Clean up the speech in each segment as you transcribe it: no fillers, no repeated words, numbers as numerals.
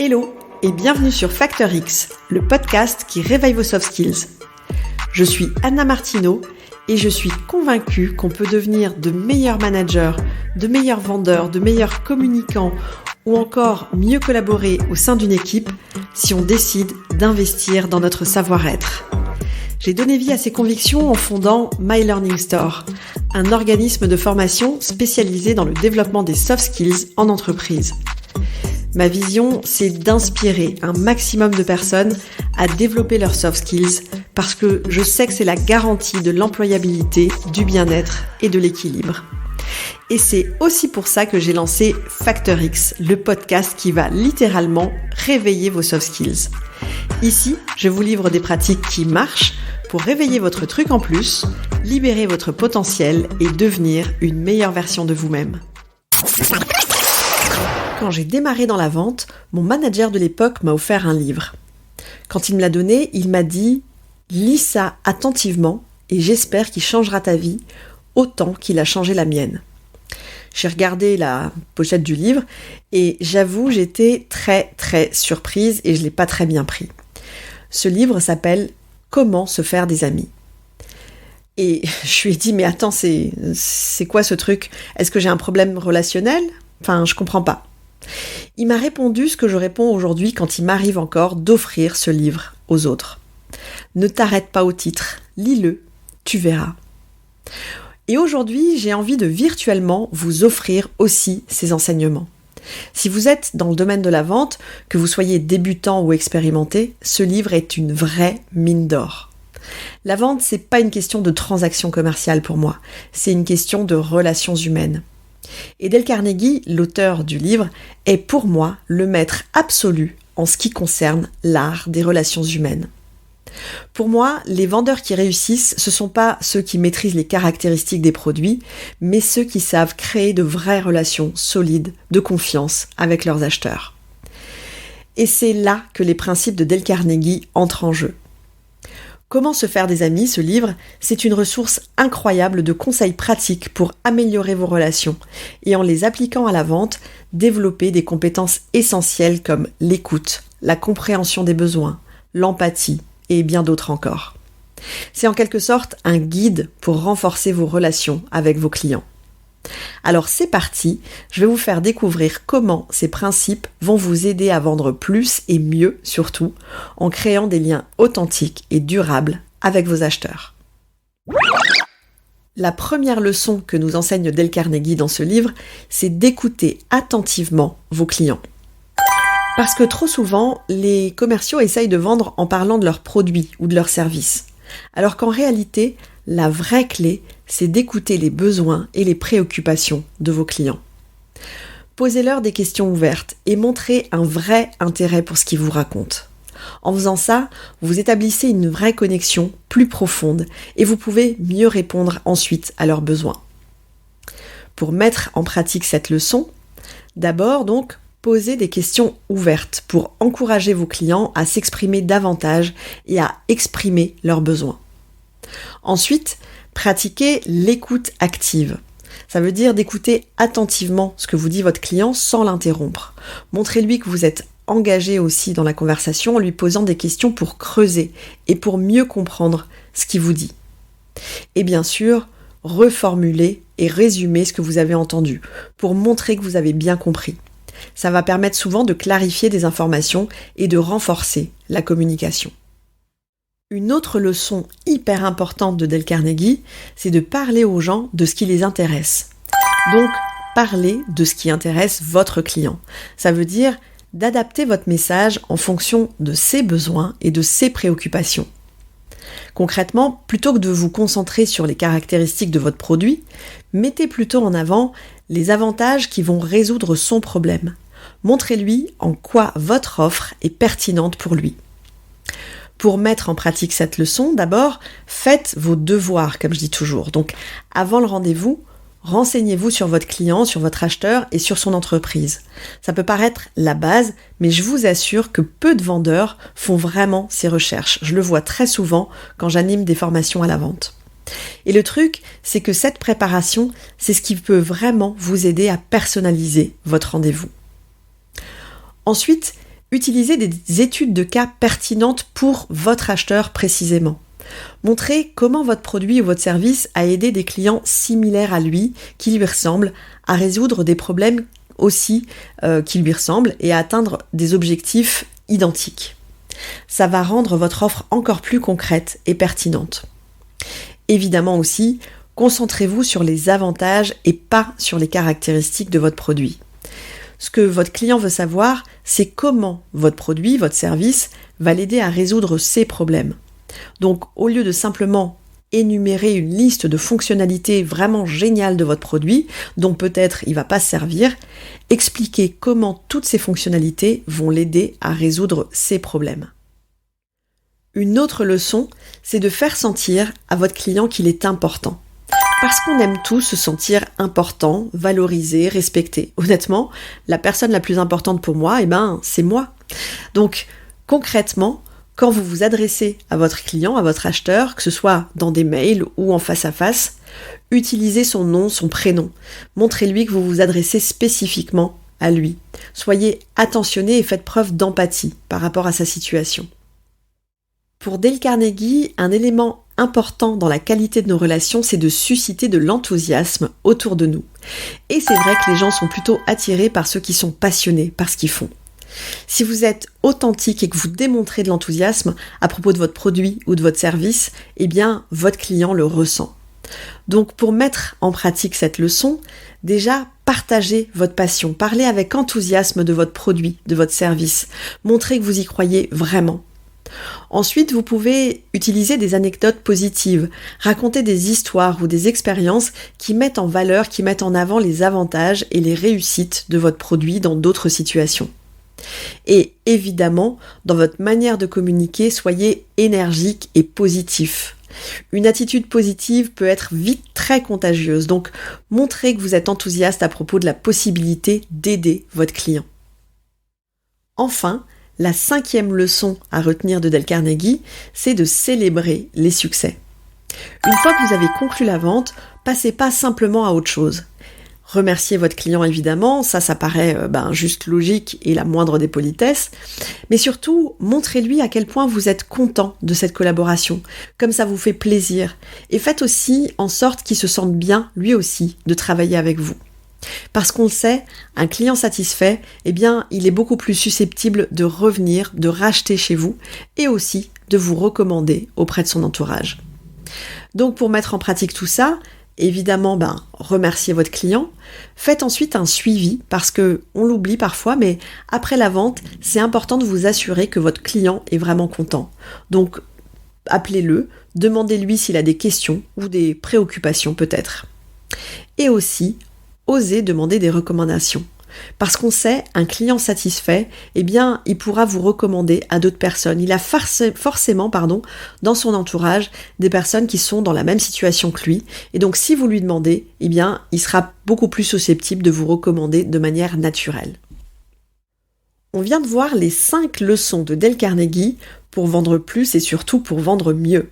Hello et bienvenue sur Factor X, le podcast qui réveille vos soft skills. Je suis Anna Martineau et je suis convaincue qu'on peut devenir de meilleurs managers, de meilleurs vendeurs, de meilleurs communicants ou encore mieux collaborer au sein d'une équipe si on décide d'investir dans notre savoir-être. J'ai donné vie à ces convictions en fondant My Learning Store, un organisme de formation spécialisé dans le développement des soft skills en entreprise. Ma vision, c'est d'inspirer un maximum de personnes à développer leurs soft skills parce que je sais que c'est la garantie de l'employabilité, du bien-être et de l'équilibre. Et c'est aussi pour ça que j'ai lancé Factor X, le podcast qui va littéralement réveiller vos soft skills. Ici, je vous livre des pratiques qui marchent pour réveiller votre truc en plus, libérer votre potentiel et devenir une meilleure version de vous-même. Quand j'ai démarré dans la vente, mon manager de l'époque m'a offert un livre. Quand il me l'a donné, il m'a dit « Lis ça attentivement et j'espère qu'il changera ta vie autant qu'il a changé la mienne ». J'ai regardé la pochette du livre et j'avoue, j'étais très surprise et je ne l'ai pas très bien pris. Ce livre s'appelle « Comment se faire des amis ». Et je lui ai dit « Mais attends, c'est quoi ce truc ? Est-ce que j'ai un problème relationnel ? Enfin, je comprends pas. » Il m'a répondu ce que je réponds aujourd'hui quand il m'arrive encore d'offrir ce livre aux autres. Ne t'arrête pas au titre, lis-le, tu verras. Et aujourd'hui, j'ai envie de virtuellement vous offrir aussi ces enseignements. Si vous êtes dans le domaine de la vente, que vous soyez débutant ou expérimenté, ce livre est une vraie mine d'or. La vente, c'est pas une question de transaction commerciale pour moi, c'est une question de relations humaines. Et Dale Carnegie, l'auteur du livre, est pour moi le maître absolu en ce qui concerne l'art des relations humaines. Pour moi, les vendeurs qui réussissent, ce ne sont pas ceux qui maîtrisent les caractéristiques des produits, mais ceux qui savent créer de vraies relations solides, de confiance avec leurs acheteurs. Et c'est là que les principes de Dale Carnegie entrent en jeu. Comment se faire des amis, ce livre, c'est une ressource incroyable de conseils pratiques pour améliorer vos relations et en les appliquant à la vente, développer des compétences essentielles comme l'écoute, la compréhension des besoins, l'empathie et bien d'autres encore. C'est en quelque sorte un guide pour renforcer vos relations avec vos clients. Alors c'est parti, je vais vous faire découvrir comment ces principes vont vous aider à vendre plus et mieux surtout, en créant des liens authentiques et durables avec vos acheteurs. La première leçon que nous enseigne Dale Carnegie dans ce livre, c'est d'écouter attentivement vos clients. Parce que trop souvent, les commerciaux essayent de vendre en parlant de leurs produits ou de leurs services, alors qu'en réalité, la vraie clé, c'est d'écouter les besoins et les préoccupations de vos clients. Posez-leur des questions ouvertes et montrez un vrai intérêt pour ce qu'ils vous racontent. En faisant ça, vous établissez une vraie connexion plus profonde et vous pouvez mieux répondre ensuite à leurs besoins. Pour mettre en pratique cette leçon, d'abord donc, posez des questions ouvertes pour encourager vos clients à s'exprimer davantage et à exprimer leurs besoins. Ensuite, pratiquez l'écoute active. Ça veut dire d'écouter attentivement ce que vous dit votre client sans l'interrompre. Montrez-lui que vous êtes engagé aussi dans la conversation en lui posant des questions pour creuser et pour mieux comprendre ce qu'il vous dit. Et bien sûr, reformulez et résumez ce que vous avez entendu pour montrer que vous avez bien compris. Ça va permettre souvent de clarifier des informations et de renforcer la communication. Une autre leçon hyper importante de Dale Carnegie, c'est de parler aux gens de ce qui les intéresse. Donc, parlez de ce qui intéresse votre client. Ça veut dire d'adapter votre message en fonction de ses besoins et de ses préoccupations. Concrètement, plutôt que de vous concentrer sur les caractéristiques de votre produit, mettez plutôt en avant les avantages qui vont résoudre son problème. Montrez-lui en quoi votre offre est pertinente pour lui. Pour mettre en pratique cette leçon, d'abord, faites vos devoirs, comme je dis toujours. Donc, avant le rendez-vous, renseignez-vous sur votre client, sur votre acheteur et sur son entreprise. Ça peut paraître la base, mais je vous assure que peu de vendeurs font vraiment ces recherches. Je le vois très souvent quand j'anime des formations à la vente. Et le truc, c'est que cette préparation, c'est ce qui peut vraiment vous aider à personnaliser votre rendez-vous. Ensuite, Utilisez des études de cas pertinentes pour votre acheteur précisément. Montrez comment votre produit ou votre service a aidé des clients similaires à lui, qui lui ressemblent, à résoudre des problèmes aussi qui lui ressemblent et à atteindre des objectifs identiques. Ça va rendre votre offre encore plus concrète et pertinente. Évidemment aussi, concentrez-vous sur les avantages et pas sur les caractéristiques de votre produit. Ce que votre client veut savoir, c'est comment votre produit, votre service, va l'aider à résoudre ses problèmes. Donc, au lieu de simplement énumérer une liste de fonctionnalités vraiment géniales de votre produit, dont peut-être il ne va pas se servir, expliquez comment toutes ces fonctionnalités vont l'aider à résoudre ses problèmes. Une autre leçon, c'est de faire sentir à votre client qu'il est important. Parce qu'on aime tous se sentir important, valorisé, respecté. Honnêtement, la personne la plus importante pour moi, c'est moi. Donc, concrètement, quand vous vous adressez à votre client, à votre acheteur, que ce soit dans des mails ou en face à face, utilisez son nom, son prénom. Montrez-lui que vous vous adressez spécifiquement à lui. Soyez attentionné et faites preuve d'empathie par rapport à sa situation. Pour Dale Carnegie, un élément important dans la qualité de nos relations, c'est de susciter de l'enthousiasme autour de nous. Et c'est vrai que les gens sont plutôt attirés par ceux qui sont passionnés par ce qu'ils font. Si vous êtes authentique et que vous démontrez de l'enthousiasme à propos de votre produit ou de votre service, votre client le ressent. Donc pour mettre en pratique cette leçon, déjà partagez votre passion, parlez avec enthousiasme de votre produit, de votre service, montrez que vous y croyez vraiment. Ensuite, vous pouvez utiliser des anecdotes positives, raconter des histoires ou des expériences qui mettent en valeur, qui mettent en avant les avantages et les réussites de votre produit dans d'autres situations. Et évidemment, dans votre manière de communiquer, soyez énergique et positif. Une attitude positive peut être vite très contagieuse, donc montrez que vous êtes enthousiaste à propos de la possibilité d'aider votre client. Enfin, la 5e leçon à retenir de Dale Carnegie, c'est de célébrer les succès. Une fois que vous avez conclu la vente, passez pas simplement à autre chose. Remerciez votre client évidemment, ça paraît juste logique et la moindre des politesses, mais surtout montrez-lui à quel point vous êtes content de cette collaboration, comme ça vous fait plaisir, et faites aussi en sorte qu'il se sente bien lui aussi de travailler avec vous. Parce qu'on le sait, un client satisfait, il est beaucoup plus susceptible de revenir, de racheter chez vous et aussi de vous recommander auprès de son entourage. Donc pour mettre en pratique tout ça, évidemment, remerciez votre client. Faites ensuite un suivi parce que on l'oublie parfois, mais après la vente, c'est important de vous assurer que votre client est vraiment content. Donc appelez-le, demandez-lui s'il a des questions ou des préoccupations peut-être. Et aussi, osez demander des recommandations. Parce qu'on sait, un client satisfait, il pourra vous recommander à d'autres personnes. Il a forcément, dans son entourage, des personnes qui sont dans la même situation que lui. Et donc, si vous lui demandez, il sera beaucoup plus susceptible de vous recommander de manière naturelle. On vient de voir les 5 leçons de Dale Carnegie pour vendre plus et surtout pour vendre mieux.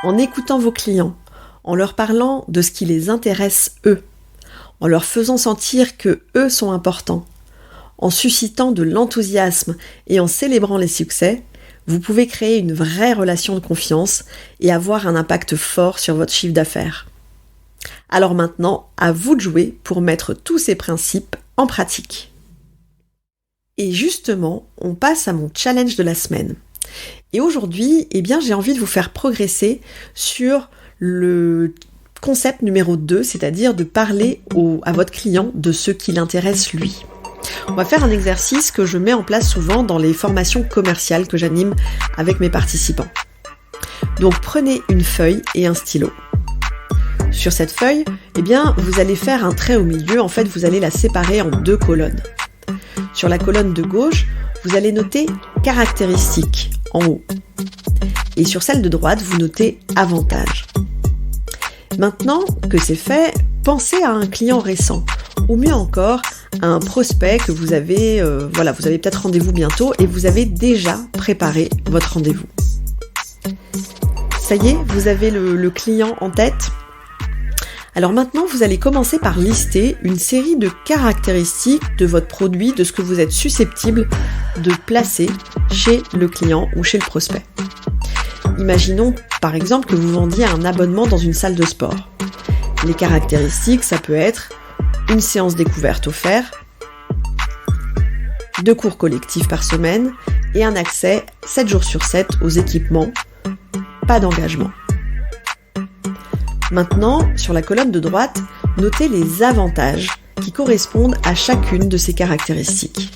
En écoutant vos clients, en leur parlant de ce qui les intéresse eux, en leur faisant sentir que eux sont importants, en suscitant de l'enthousiasme et en célébrant les succès, vous pouvez créer une vraie relation de confiance et avoir un impact fort sur votre chiffre d'affaires. Alors maintenant, à vous de jouer pour mettre tous ces principes en pratique. Et justement, on passe à mon challenge de la semaine. Et aujourd'hui, j'ai envie de vous faire progresser sur le concept numéro 2, c'est-à-dire de parler à votre client de ce qui l'intéresse lui. On va faire un exercice que je mets en place souvent dans les formations commerciales que j'anime avec mes participants. Donc prenez une feuille et un stylo. Sur cette feuille, vous allez faire un trait au milieu, en fait vous allez la séparer en 2 colonnes. Sur la colonne de gauche, vous allez noter caractéristiques en haut. Et sur celle de droite, vous notez avantages. Maintenant que c'est fait, pensez à un client récent, ou mieux encore, à un prospect que vous avez peut-être rendez-vous bientôt et vous avez déjà préparé votre rendez-vous. Ça y est, vous avez le client en tête ? Alors maintenant, vous allez commencer par lister une série de caractéristiques de votre produit, de ce que vous êtes susceptible de placer chez le client ou chez le prospect. Imaginons par exemple que vous vendiez un abonnement dans une salle de sport. Les caractéristiques, ça peut être une séance découverte offerte, 2 cours collectifs par semaine et un accès 7 jours sur 7 aux équipements, pas d'engagement. Maintenant, sur la colonne de droite, notez les avantages qui correspondent à chacune de ces caractéristiques.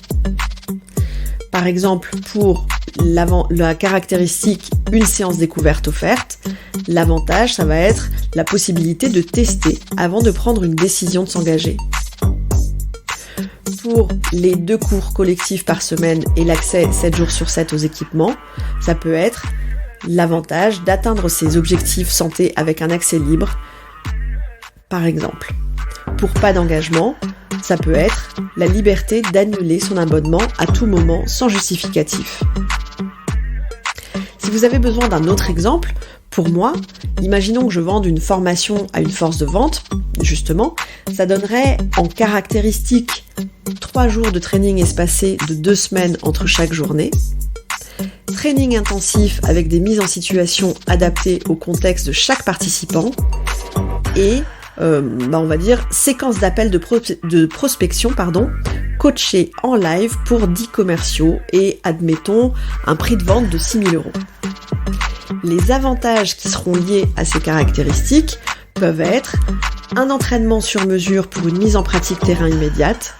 Par exemple, pour la caractéristique « une séance découverte offerte », l'avantage, ça va être la possibilité de tester avant de prendre une décision de s'engager. Pour les 2 cours collectifs par semaine et l'accès 7 jours sur 7 aux équipements, ça peut être l'avantage d'atteindre ses objectifs santé avec un accès libre, par exemple. Pour pas d'engagement, ça peut être la liberté d'annuler son abonnement à tout moment sans justificatif. Si vous avez besoin d'un autre exemple, pour moi, imaginons que je vende une formation à une force de vente, justement, ça donnerait en caractéristique 3 jours de training espacés de 2 semaines entre chaque journée, training intensif avec des mises en situation adaptées au contexte de chaque participant et, on va dire, séquence d'appels de prospection, coachés en live pour 10 commerciaux et, admettons, un prix de vente de 6 000 €. Les avantages qui seront liés à ces caractéristiques peuvent être un entraînement sur mesure pour une mise en pratique terrain immédiate,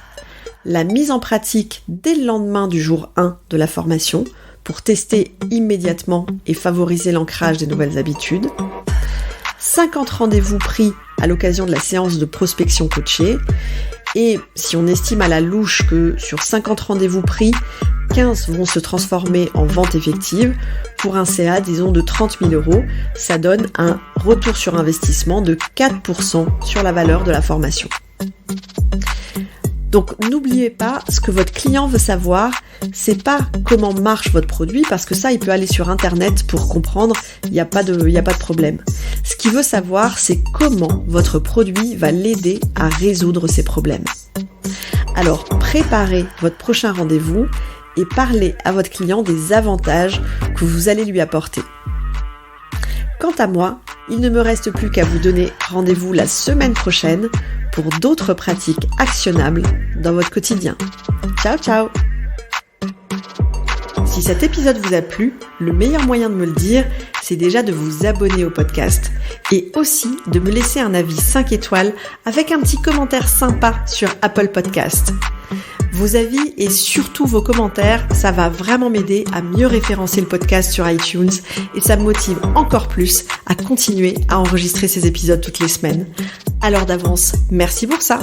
la mise en pratique dès le lendemain du jour 1 de la formation pour tester immédiatement et favoriser l'ancrage des nouvelles habitudes, 50 rendez-vous pris à l'occasion de la séance de prospection coachée, et si on estime à la louche que sur 50 rendez-vous pris, 15 vont se transformer en vente effective, pour un CA, disons, de 30 000 €, ça donne un retour sur investissement de 4% sur la valeur de la formation. Donc n'oubliez pas, ce que votre client veut savoir, c'est pas comment marche votre produit, parce que ça, il peut aller sur internet pour comprendre, il n'y a pas de problème. Ce qu'il veut savoir, c'est comment votre produit va l'aider à résoudre ses problèmes. Alors préparez votre prochain rendez-vous et parlez à votre client des avantages que vous allez lui apporter. Quant à moi, il ne me reste plus qu'à vous donner rendez-vous la semaine prochaine pour d'autres pratiques actionnables dans votre quotidien. Ciao, ciao! Si cet épisode vous a plu, le meilleur moyen de me le dire, c'est déjà de vous abonner au podcast et aussi de me laisser un avis 5 étoiles avec un petit commentaire sympa sur Apple Podcast. Vos avis et surtout vos commentaires, ça va vraiment m'aider à mieux référencer le podcast sur iTunes et ça me motive encore plus à continuer à enregistrer ces épisodes toutes les semaines. Alors d'avance, merci pour ça!